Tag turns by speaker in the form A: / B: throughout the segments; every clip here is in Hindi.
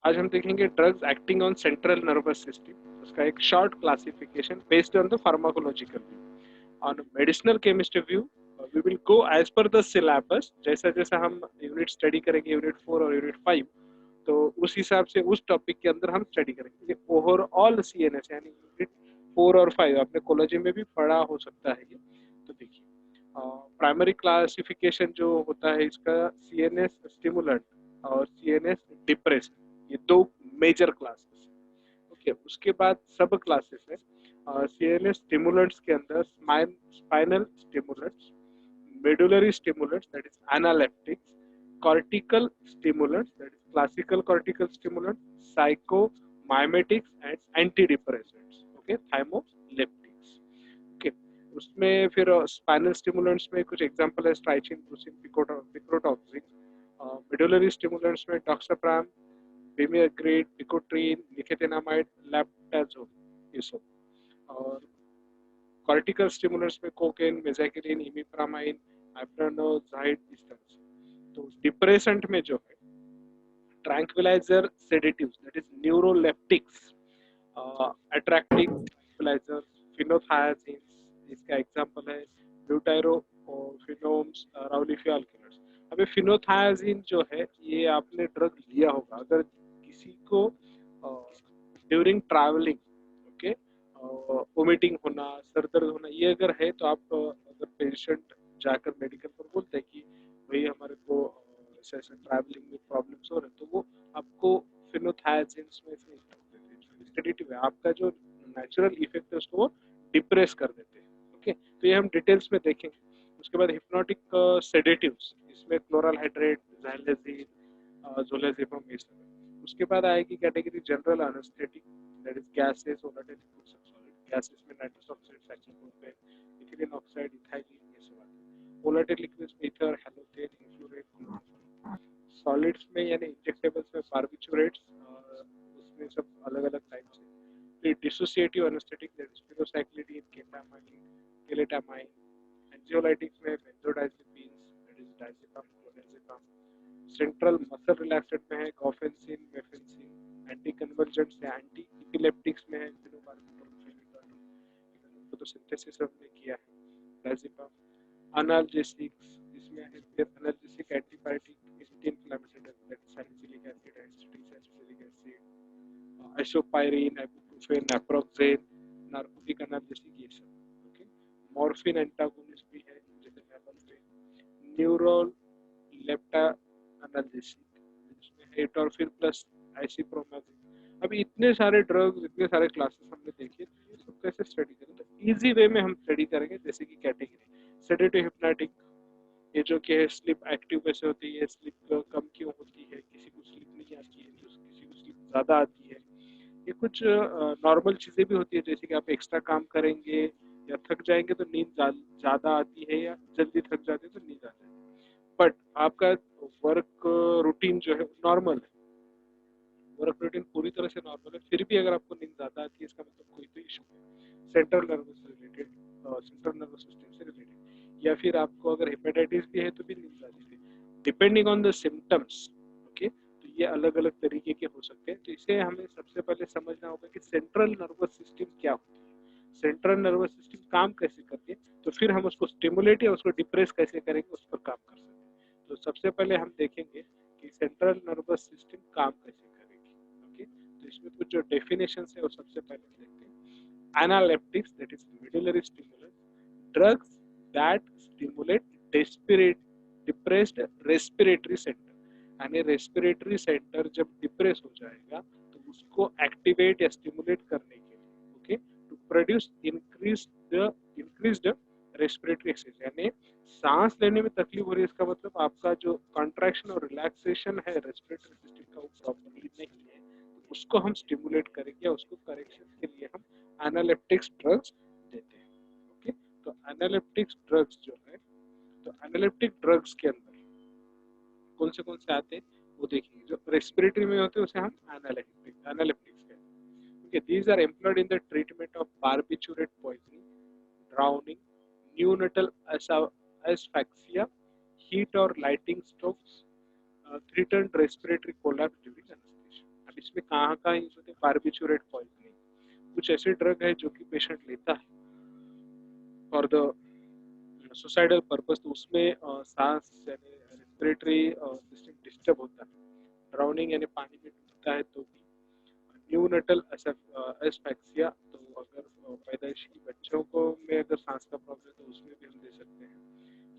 A: आज हम देखेंगे drugs acting on central nervous system, उसका एक short classification based on the pharmacological view. On medicinal chemistry view we will go as per the syllabus, जैसा जैसा हम यूनिट स्टडी करेंगे, यूनिट 4 और यूनिट 5, तो उस हिसाब से उस टॉपिक के अंदर हम स्टडी करेंगे। ओवरऑल सीएनएस यानी यूनिट 4 और 5 आपने कॉलेज में भी पढ़ा हो सकता है ये। तो देखिए, प्राइमरी क्लासिफिकेशन जो होता है इसका, सीएनएस स्टिमुलेंट और सीएनएस डिप्रेशन, ये दो मेजर क्लासेस। ओके, उसके बाद सब क्लासेस है। सीएनएस स्टिमुलेंट्स के अंदर spinal stimulants, medullary stimulants that is analeptics, cortical stimulants that is classical cortical stimulants, psychomimetics and antidepressants, okay, thymoleptics। Okay, उसमें फिर स्पाइनल स्टिमुलेंट्स में कुछ एग्जांपल है, स्ट्राइचिन, ब्रूसिन, पिकोटॉक्सिन। मेडुलरी स्टिमुलेंट्स में टॉक्साप्राम, बिमिग्रेड, पिकोट्रीन, निकेतिनामाइड, लैप्टाजोल, ये सब। और कॉर्टिकल स्टिमुलेंट्स में कोकेन, मेजाकिलीन, इमिप्रामाइन, एप्रानोजाइड, इस तरह से। तो डिप्रेसेंट में जो है, tranquilliser, sedatives that is neuroleptics, attractive tranquilliser, phenothiazine, इसका एग्जांपल है ब्यूटायरोफिनोम्स, राउलिफियाल किलर्स। अभी फिनोथायाजिन जो है, ये आपने ड्रग लिया होगा अगर किसी को ड्यूरिंग ट्रैवलिंग, ओके, वोमिटिंग होना, सर दर्द होना, ये अगर है तो आप अगर पेशेंट जाकर मेडिकल पर बोलते हैं कि भाई हमारे को ऐसे ऐसे ट्रैवलिंग में प्रॉब्लम्स हो रहे हैं, तो वो आपको फिनोथायाजिन में से सेडेटिव है, आपका जो नेचुरल इफेक्ट है उसको वो डिप्रेस कर देते हैं। ओके, तो ये हम डिटेल्स में देखेंगे। उसके बाद हिप्नोटिक सेडेटिव्स, इसमें क्लोरल हाइड्रेट, ज़ैलेज़िन, जोलाज़ेपम, ये सब है। उसके बाद आएगी category general anaesthetic, that is gases, volatile liquids and solid. Gases में nitrous oxide, cyclopropane, ethylene oxide, ethylene, ये सब आते हैं। वोलेटाइल लिक्विड्स में ether, halothane, enflurane, chloroform. Solids में यानी इंजेक्टेबल्स में बारबिचुरेट्स, उसमें सब अलग अलग टाइप्स है। फिर dissociative anaesthetic, that is procyclidine, ketamine, tiletamine. Anxiolytics में benzodiazepines, that is diazepam, clonazepam. Central muscle relaxant में है कॉफेंसिन, मेफेंसिन। एंटी कन्वर्जेंट्स या एंटी इपिलेप्टिक्स में है फिनोबार्बिटोल, फेनिटोनिन, तो सिंथेसिस हमने किया है, डायज़ेपाम। अनाल्जेसिक्स, इसमें है फिर analgesic, antibiotic, anti inflammatory, that is salicylic acid, acetic acid, isopyrin, ibuprofen, naproxen, narcotic analgesic, ये सब। ओके, मॉर्फिन एंटागोनिस्ट भी है जैसे मेलाटोनिन। न्यूरोल लेप्टा एनाल्जेसिक, जिसमें है एटोरफिन प्लस आइसिप्रोमाजिन। अभी इतने सारे ड्रग्स, इतने सारे क्लासेस हमने देखे, तो ये सब कैसे स्टडी करें? तो इजी वे में हम स्टडी करेंगे। जैसे कि कैटेगरी सेडेटिव हिप्नोटिक, ये जो कि है स्लिप एक्टिव कैसे होती है, स्लिप कम क्यों होती है, किसी को स्लिप नहीं आती है, किसी को स्लिप ज़्यादा आती है। ये कुछ नॉर्मल चीज़ें भी होती है, जैसे कि आप एक्स्ट्रा काम करेंगे या थक जाएंगे तो नींद ज़्यादा आती है, या जल्दी थक जाते हैं तो नींद आ जाती है। बट आपका वर्क रूटीन जो है नॉर्मल है, वर्क रूटीन पूरी तरह से नॉर्मल है, फिर भी अगर आपको नींद ज़्यादा आती है, इसका मतलब कोई तो इशू है central nervous related, central nervous system से रिलेटेड। या फिर आपको अगर हेपेटाइटिस भी है तो भी नींद आती है, depending on the symptoms. Okay, तो ये अलग अलग तरीके के हो सकते हैं। तो इसे हमें सबसे पहले समझना होगा कि सेंट्रल नर्वस सिस्टम क्या होती है, सेंट्रल नर्वस सिस्टम काम कैसे करती है, तो फिर हम उसको स्टिमुलेट या उसको डिप्रेस कैसे करेंगे, उस पर काम कर सकते हैं। तो सबसे पहले हम देखेंगे कि सेंट्रल नर्वस सिस्टम काम कैसे करेगी। ओके, तो इसमें कुछ जो डेफिनेशन है वो सबसे पहले देखते हैं। Analeptics, that is medullary stimulant, drugs that stimulate depressed respiratory centre, यानी रेस्पिरेटरी सेंटर जब डिप्रेस हो जाएगा तो उसको एक्टिवेट या स्टिमुलेट करने के लिए, okay, to produce increased respiratory exercise, यानी सांस लेने में तकलीफ हो रही है, इसका मतलब आपका जो कॉन्ट्रैक्शन और रिलैक्सेशन है रेस्पिरेटरी सिस्टम का वो प्रॉपरली नहीं है, तो उसको हम स्टिमुलेट करेंगे या उसको करेक्शन के लिए हम एनालेप्टिक्स ड्रग्स देते हैं। ओके, तो एनालिप्टिक्स ड्रग्स जो है, तो एनालिप्टिक ड्रग्स के अंदर कौन से आते हैं वो देखेंगे। जो रेस्पिरेटरी में होते हैं उसे हम एनालिप्टिक्स कहते हैं। Okay, these are employed in the treatment of barbiturate poisoning, drowning, neonatal asphyxia, heat और lightning strokes, threatened respiratory collapse during anaesthesia. इसमें कहाँ कहाँ यूज होते हैं, बार्बिचुरेट पॉइजनिंग, कुछ ऐसे ड्रग है जो कि पेशेंट लेता है फॉर द सुसाइडल पर्पस, तो उसमें सांस यानी रेस्पिरेटरी सिस्टम डिस्टर्ब होता है, ड्राउनिंग यानी पानी में डूबता है तो भी, न्यूनेटल एस्फेक्सिया, तो अगर पैदाइशी बच्चों को में अगर सांस का प्रॉब्लम है तो उसमें भी हम दे सकते हैं,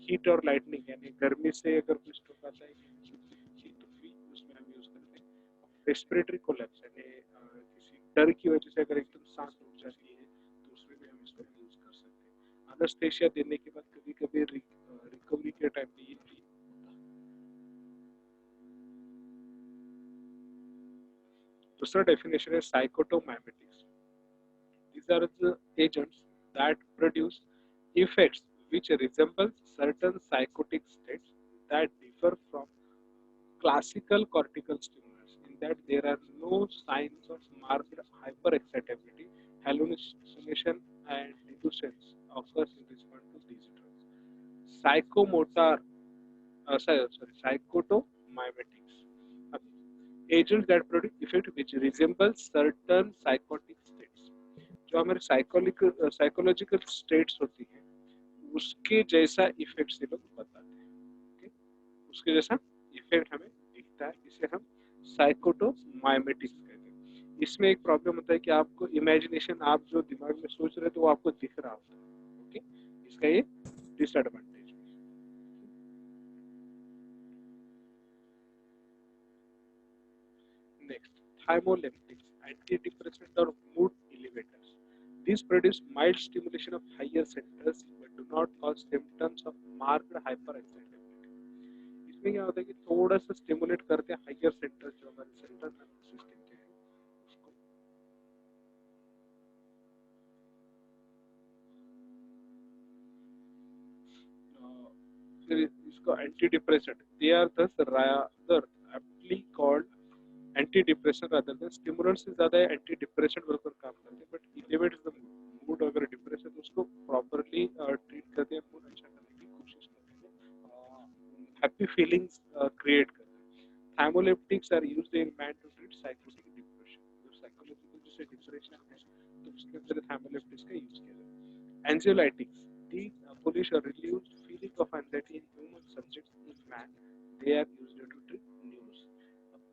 A: हीट और लाइटनिंग यानी गर्मी से अगर कुछ स्ट्रोक आता है हीट तो भी उसमें हम यूज करते हैं, रेस्पिरेटरी कोलैप्स यानी किसी डर की वजह से अगर एकदम सांस रुक जाती है तो उसमें भी हम इसको यूज कर सकते हैं, एनेस्थेसिया देने के बाद कभी कभी रिकवरी के टाइम पे ये भी होता है। दूसरा डेफिनेशन है साइकोटोमाइमेटिक्स, these are the agents that produce effects which resemble certain psychotic states that differ from classical cortical stimulus in that there are no signs of marked hyperexcitability, hallucination, and delusions occurs in response to these drugs. Psychomotor, psychotomimetics, agents that produce effect which resemble certain psychotic states. जो हमारे साइकोलॉजिकल स्टेट्स होती हैं उसके जैसा इफेक्ट ये लोग बताते हैं, okay? उसके जैसा इफेक्ट हमें दिखता है, इसे हम साइकोटोमाइमेटिक्स कहते हैं। इसमें एक प्रॉब्लम होता है कि आपको इमेजिनेशन, आप जो दिमाग में सोच रहे हो तो वो आपको दिख रहा होता है, ओके, इसका ये डिसएडवांटेज है। नेक्स्ट, थाइमोलेप्टिक्स, एंटी डिप्रेसेंट और mood elevators, these produce mild stimulation of higher centers but do not cause symptoms of marked hyperexcitability। इसमें क्या होता है कि थोड़ा सा स्टिमुलेट करते हैं हायर सेंटर जो हमारे सेंट्रल नर्वस सिस्टम के हैं उसको। फिर इसको anti depressant, they are thus rather aptly called anti depression rather than stimulant से ज्यादा एंटी डिप्रेशन बनकर काम करते हैं, बट इलेवेट्स द मूड। अगर डिप्रेशन तो उसको प्रॉपरली ट्रीट करते हैं, मूड अच्छा करने की कोशिश करते हैं, हैप्पी फीलिंग्स क्रिएट करते हैं। Thymoleptics are used in man to treat psychological depression, जो साइकोलॉजिकल जैसे डिप्रेशन है तो उसके अंदर थाइमोलेप्टिक्स का यूज किया जाता है। एंजियोलाइटिक्स, these abolish or relieve feeling of anxiety in human subjects in man, they are used to treat news।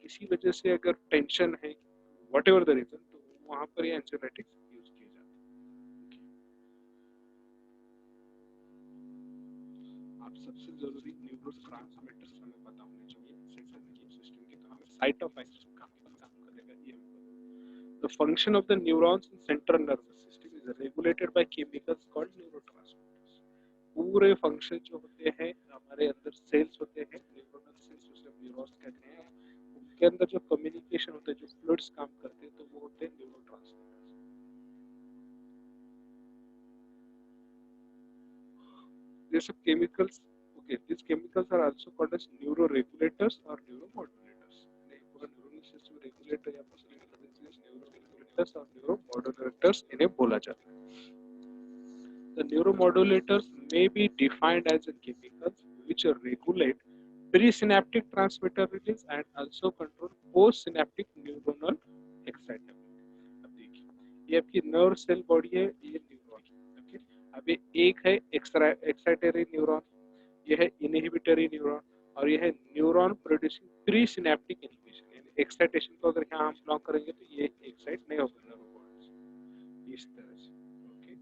A: किसी वजह से अगर टेंशन है, वट एवर द रीजन, तो वहां पर ये एंजियोलाइटिक्स यूज किए जाते हैं। आप सबसे जरूरी न्यूरोट्रांसमीटर्स हमें पता होने चाहिए सेंट्रल नर्वस सिस्टम के, तो हमें साइट ऑफ एक्शन काम करेगा ये। The function of the neurons in central nervous system is regulated by chemicals called neurotransmitters. पूरे फंक्शन जो होते हैं हमारे अंदर, सेल्स होते हैं न्यूरोनल सेल्स, जिसे न्यूरॉन्स कहते हैं, उनके अंदर जो कम्युनिकेशन होता है, जो फ्लूइड्स काम करते हैं, तो वो होते हैं न्यूरोट्रांसमीटर्स। ये सब chemicals, okay, these chemicals are also called as neuroregulators or neuromodulators। पूरा न्यूरल सिस्टम रेगुलेटर या न्यूरोरेगुलेटर्स और न्यूरोमोडुलेटर्स इन्हें बोला जाता है। The neuromodulators may be defined as chemicals which regulate presynaptic transmitter release and also control postsynaptic neuronal excitement। अब देखिए, ये आपकी नर्व सेल बॉडी है, ये न्यूरॉन, ओके। अब ये एक है एक्साइटरी न्यूरॉन, ये है इनहिबिटरी न्यूरॉन, और ये है neuron producing pre synaptic inhibition, यानी एक्साइटेशन को अगर यहाँ हम ब्लॉक करेंगे तो ये एक्साइट नहीं होगा नर्व बॉडीज, इस तरह से, okay.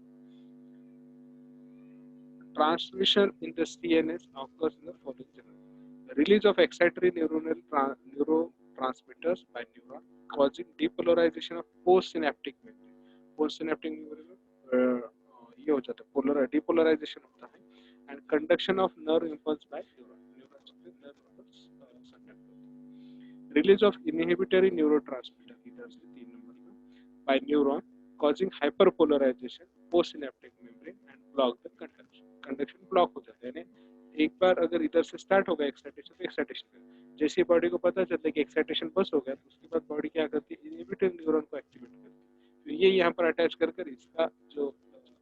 A: Transmission in the CNS occurs in the following general: release of excitatory neurotransmitters by neuron, causing depolarization of postsynaptic membrane। postsynaptic membrane ये हो जाता है पोलर, डिपोलराइजेशन होता है, and conduction of nerve impulse by neuron, neurons पे नर्व इंपल्स कंडक्ट होता है। रिलीज ऑफ इनहिबिटरी न्यूरोट्रांसमीटर, इधर से 3 नंबर का, by neuron, causing hyperpolarization postsynaptic membrane and block the conduction। Conduction block हो जाता है, यानी एक बार अगर इधर से स्टार्ट होगा एक्साइटेशन, तो एक्साइटेशन जैसे बॉडी को पता चलता है कि एक्साइटेशन बस हो गया, तो उसके बाद बॉडी क्या करती है, इनहिबिटर न्यूरॉन को एक्टिवेट करती है, तो ये यहाँ पर अटैच कर कर इसका जो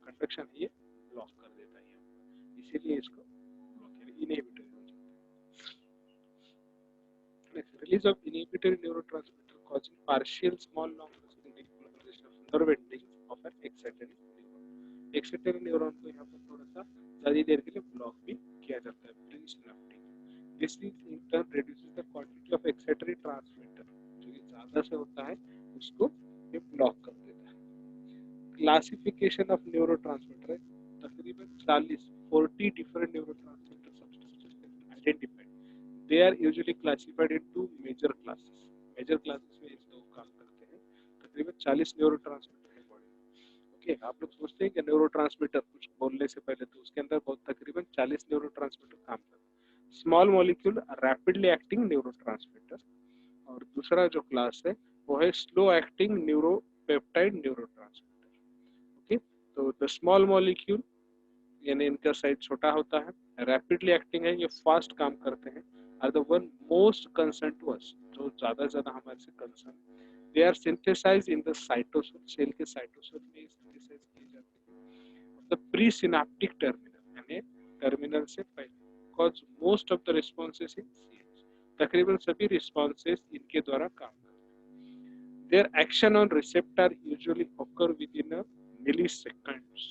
A: कंडक्शन है ये ब्लॉक कर देता है, इसीलिए इसको ब्लॉक इनहिबिटर हो जाता है। Release of inhibitory neurotransmitter causing partial small long-lasting depolarization of nerve endings of an excitatory neuron. Excitatory neuron को यहाँ पर थोड़ा सा ज़्यादा देर के लिए ब्लॉक भी किया जाता है presynaptic. This in turn reduces the quantity of excitatory transmitter, जो कि ज़्यादा से होता है उसको ये ब्लॉक कर देता है। क्लासिफिकेशन ऑफ न्यूरोट्रांसमीटर है, तकरीबन 40 different neurotransmitter substances identified. They are usually classified into major classes. Major classes में इस लोग काम करते हैं। तकरीबन 40 न्यूरोट्रांसमीटर है बॉडी में। ओके, आप लोग सोचते हैं कि न्यूरोट्रांसमीटर कुछ बोलने से पहले तो उसके अंदर बहुत तकरीबन 40 न्यूरोट्रांसमीटर काम करते हैं। Small molecule rapidly acting neurotransmitter, और दूसरा जो क्लास है वो है slow acting neuropeptide neurotransmitter. Okay, तो द स्मॉल मॉलिक्यूल यानी इनका साइज छोटा होता है, रैपिडली एक्टिंग है, ये फास्ट काम करते हैं, are the one most concern to us, जो ज्यादा हमारे से concern. They are synthesized in the cytosol, cell के साइटोसोल में सिंथेसाइज किए जाते हैं। द प्री सिनेप्टिक टर्मिनल यानी टर्मिनल से पहले, because most of the responses in C H, तकरीबन सभी रिस्पॉन्सेस इनके द्वारा काम करते हैं। Their action on receptor usually occur within a milliseconds,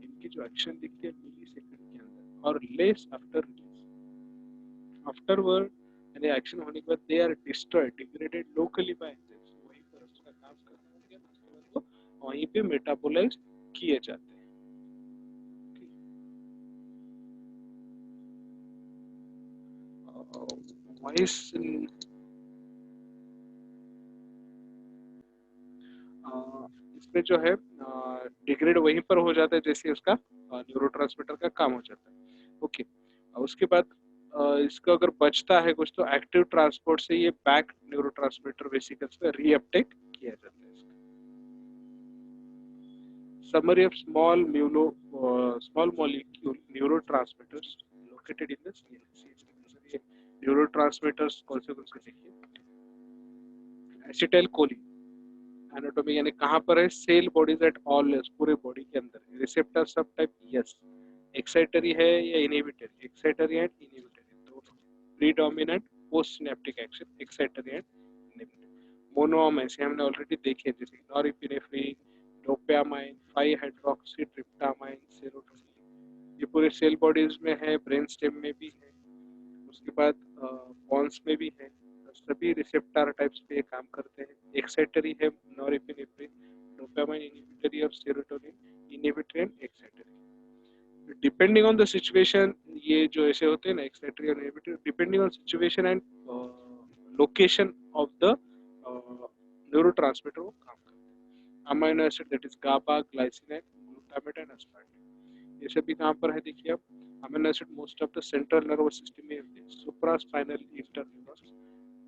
A: इनकी जो एक्शन दिखती है मिली सेकंड के अंदर, और लेस आफ्टर रिलीज। आफ्टरवर्ड यानी एक्शन होने के बाद they are destroyed degraded locally by enzymes, वहीं पर उसका काम करने लगे, उसके बाद वो वहीं पे मेटाबोलाइज किए जाते हैं। वॉइस इसमें जो है डिग्रेड वहीं पर हो जाता है जैसे उसका न्यूरोट्रांसमीटर का काम हो जाता है। ओके, उसके बाद इसका अगर बचता है कुछ तो एक्टिव ट्रांसपोर्ट से ये बैक न्यूरोट्रांसमीटर वेसिकल्स में रीअपटेक किया जाता है। Summary of small molecule neurotransmitters located in the CNS. Neurotransmitters कौन से देखिए, एसिटाइल कोलिन एनाटॉमी यानी कहाँ पर है, cell bodies at all levels, पूरे बॉडी के अंदर। Receptor subtypes, excitatory है या इनहिबिटरी, एक्साइटरी एंड इनहिबिटरी दोनों, predominant post synaptic action, excitatory and inhibitory. मोनोम ऐसे हमने ऑलरेडी देखे, जैसे नॉरएपिनेफ्रिन, डोपामाइन, 5-हाइड्रोक्सी ट्रिप्टामाइन, ये पूरे सेल बॉडीज में है, ब्रेन स्टेम में भी है, उसके बाद पॉन्स में भी है, सभी रिसेप्टर टाइप्स पे काम करते हैं। एक्साइटरी है नॉरएपिनेफ्रिन, डोपामाइन इनहिबिटरी और serotonin inhibitory and excitatory. Depending on the situation, ये जो ऐसे होते हैं ना एक्साइटरी और inhibitory, depending on situation and location of the neurotransmitter वो काम करते हैं। Amino acid that is GABA, glycine and glutamate and aspartate, ये सभी कहाँ पर है देखिए आप। Amino acid most of the central nervous system में होते हैं, सुप्रास्पाइनल interneurons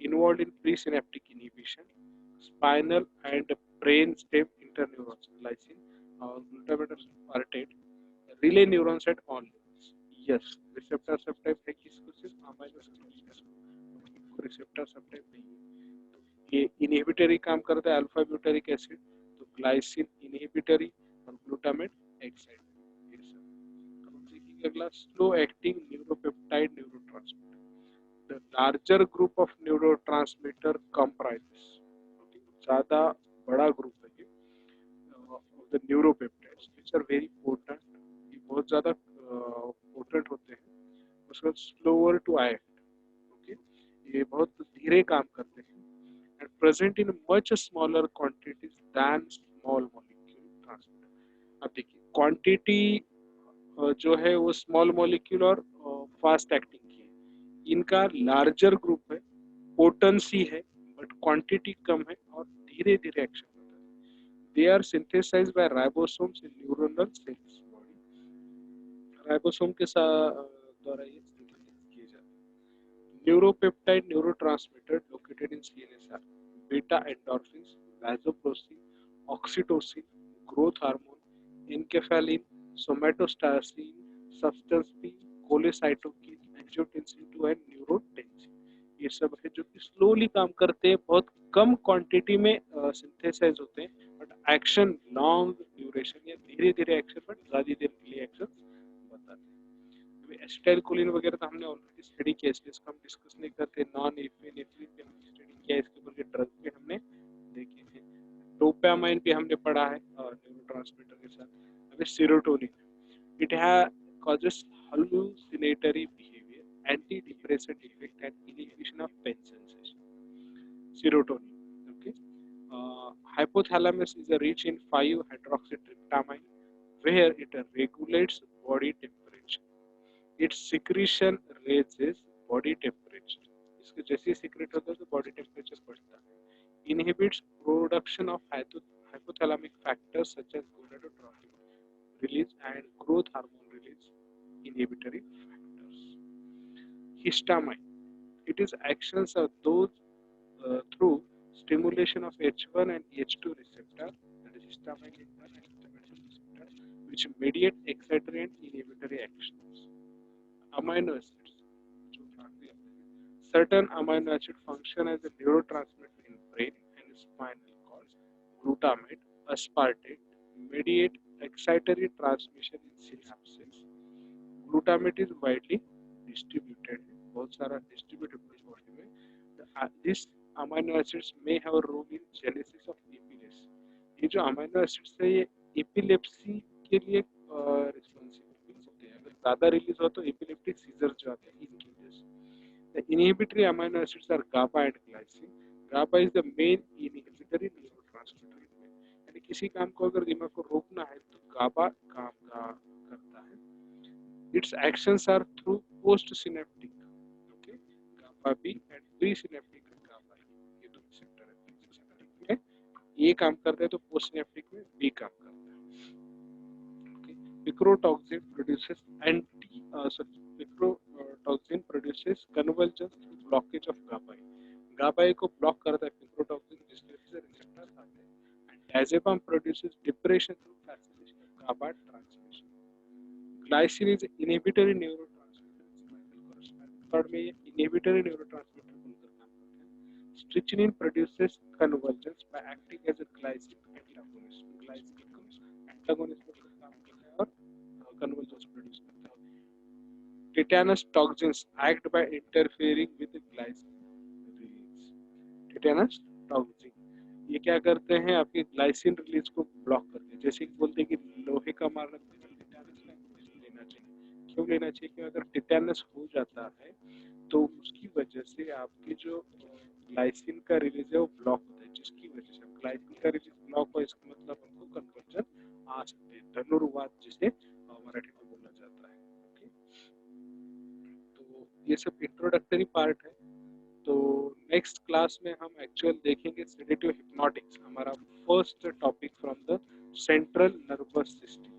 A: involved in presynaptic inhibition, spinal and brain stem interneurons, lysine or glutamate aspartate, relay neurons at all levels. Yes, receptor subtype है किसको, सिर्फ amino acid receptor subtype नहीं है। ये इनहिबिटरी काम करता है, अल्फा ब्यूटेरिक एसिड, तो ग्लाइसिन इनहिबिटरी और ग्लूटामेट एक्साइटरी। ये सब। अब देखिए अगला, slow acting neuropeptide neurotransmitter. The larger group of neurotransmitter comprises, ज़्यादा बड़ा ग्रुप है ये of the neuropeptides which are very potent, ये बहुत ज़्यादा potent होते हैं, उसके बाद slower to act, okay, ये बहुत धीरे काम करते हैं, and present in much smaller quantities than small molecule transmitter। अब देखिए क्वांटिटी जो है वो स्मॉल मॉलिक्यूल और फास्ट एक्टिंग की है, इनका लार्जर ग्रुप है, पोटेंसी है, बट क्वांटिटी कम है और धीरे धीरे एक्शन होता है। They are synthesised by ribosomes in neuronal cells body, ribosome के द्वारा ये सिंथेसाइज किए जाते हैं। Neuropeptide neurotransmitter located in CNS are beta endorphins, vasopressin, oxytocin, growth hormone, enkephalin, somatostatin, substance P, cholecystokinin, angiotensin 2 and neurotensin, ये सब है जो कि स्लोली काम करते हैं, बहुत कम क्वांटिटी में सिंथेसाइज होते हैं, बट एक्शन लॉन्ग ड्यूरेशन या धीरे धीरे एक्शन बट ज्यादा देर के लिए एक्शन बताते हैं। एसिटाइलकोलिन वगैरह तो हमने ऑलरेडी स्टडी किया, इसलिए इसको हम डिस्कस नहीं करते। नॉन एपिनेफ्रिन पे हमने स्टडी किया, इसके ऊपर के ड्रग पे हमने डोपामाइन भी हमने पढ़ा है न्यूरोट्रांसमीटर के साथ। अभी serotonin, it causes hallucinatory behavior, antidepressant effect and inhibition of pain sensation. Serotonin, okay. Hypothalamus is rich in 5-hydroxytryptamine, where it regulates body temperature. Its secretion raises body temperature. इसके जैसे secrete होता है तो body temperature बढ़ता है. Inhibits production of hypothalamic factors such as gonadotropin release and growth hormone release inhibitory factors. Histamine. It is actions of those through stimulation of H1 and H2 receptor, that is histamine H1 and histamine receptor, which mediate excitatory and inhibitory actions. Amino acids. Certain amino acid function as a neurotransmitter in brain and spinal cord. Glutamate, aspartate, mediate excitatory transmission in synapses. Glutamate is widely distributed, बहुत सारा distributed body में. This amino acids may have a role in genesis of epilepsy. ये जो amino acids है ये epilepsy के लिए responsible होते हैं. अगर ज़्यादा release हो तो epileptic seizures जो आते हैं इनकी वजह से. The inhibitory amino acids are GABA and glycine. GABA is the main inhibitory neurotransmitter. यानी किसी काम को अगर दिमाग को रोकना है तो GABA काम करता है. Its actions are through postsynaptic, okay, GABA B and presynaptic GABA. ये दो receptor है. presynaptic में ये काम करता है तो postsynaptic में B काम करता है. Okay. Picrotoxin produces picrotoxin produces convulsions through blockage of GABA. GABA को block करता है picrotoxin जिसकी वजह से receptors आते हैं. And diazepam produces depression through facilitation of GABA transmission. Glycine is inhibitory neurotransmitter. Third में ये inhibitory neurotransmitter बनकर काम करता है. Strychnine produces convulsions by acting as a glycine antagonist. Glycine becomes antagonist बनकर काम करता है और convulsions produce करता है. Tetanus toxins act by interfering with the glycine release. Tetanus toxin ये क्या करते हैं आपके ग्लाइसिन रिलीज को ब्लॉक करते हैं. जैसे कि बोलते हैं कि लोहे का मारना लेना चाहिए. क्यों लेना चाहिए? क्योंकि अगर टिटेनस हो जाता है तो उसकी वजह से आपकी जो ग्लाइसिन का रिलीज है वो ब्लॉक होता है, जिसकी वजह से ग्लाइसिन का रिलीज ब्लॉक हो इसका मतलब हमको कन्वर्जन आ सकते हैं. धनुर्वात जिसे मराठी में बोला जाता है. ओके, तो ये सब इंट्रोडक्टरी पार्ट है. तो नेक्स्ट क्लास में हम एक्चुअल देखेंगे सेडेटिव हिप्नोटिक्स, हमारा first topic from the central nervous system.